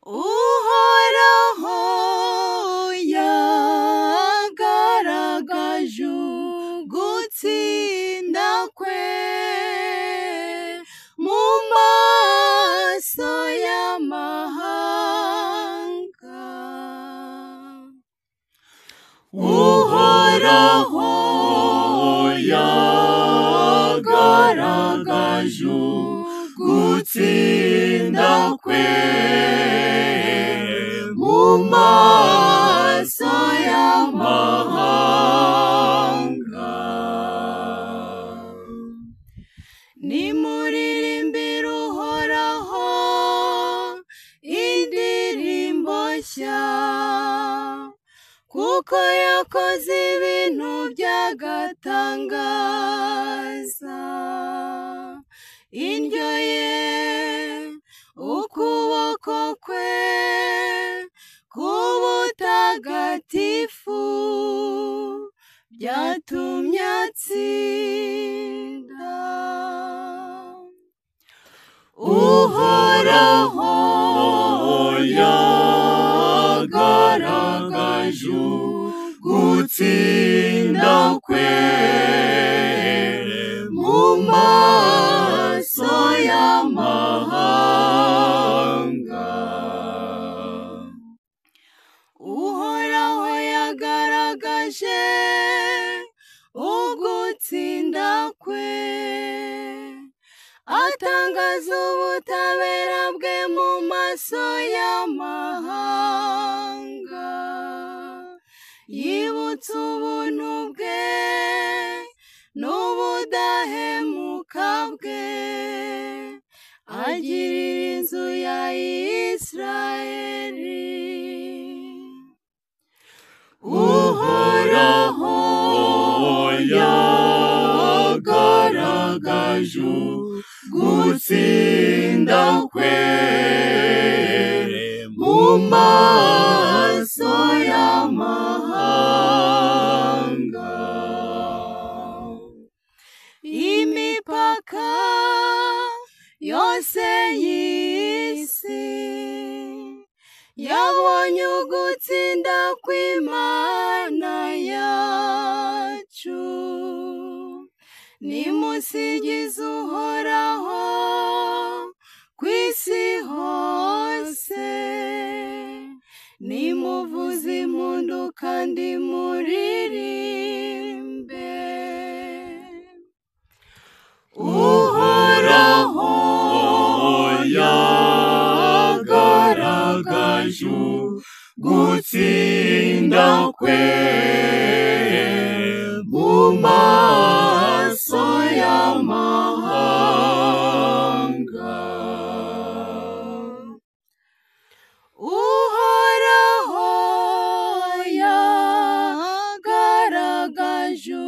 Uhoraho yagaragaje gutsinda kwe mu maso y'amahanga. Uhoraho yagaragaje gutsinda kwe mu maso y'amahanga. Nimuririmbire Uhoraho indirimbo nshya, kuko yakoze ibintu by'agatangaza. Indyo ye, ukuboko kwe k'ubutagatifu byatumye atsinda. Uhoraho yagaragaje gutsinda kwe mu maso y'amahanga. Uhoraho yagaragaje ugutsinda kwe, atangaza ubutabera bwe mu maso y'amahanga. Yibutsa ubuntu bwe n'ubudahemuka bwe, agirira inzu ya Isirayeli. Uhoraho yagaragaje gutsinda kwe mu maso y'amahanga. Imipaka yose y'isi yabonye ugutsinda kw'Imana yacu. Nimusingize Uhoraho kw'isi hose, nimuvuze impundu kandi muririmbe. Uhoraho yagaragaje gutsinda kwe mu maso y'amahanga. Uhoraho yagaragaje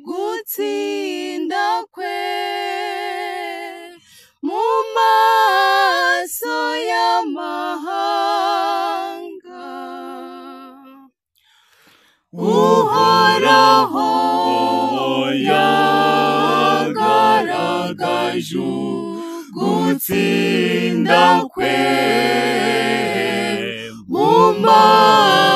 gutsinda kwe mu maso y'amahanga. Uhoraho yagaragaje gutsinda kwe mu maso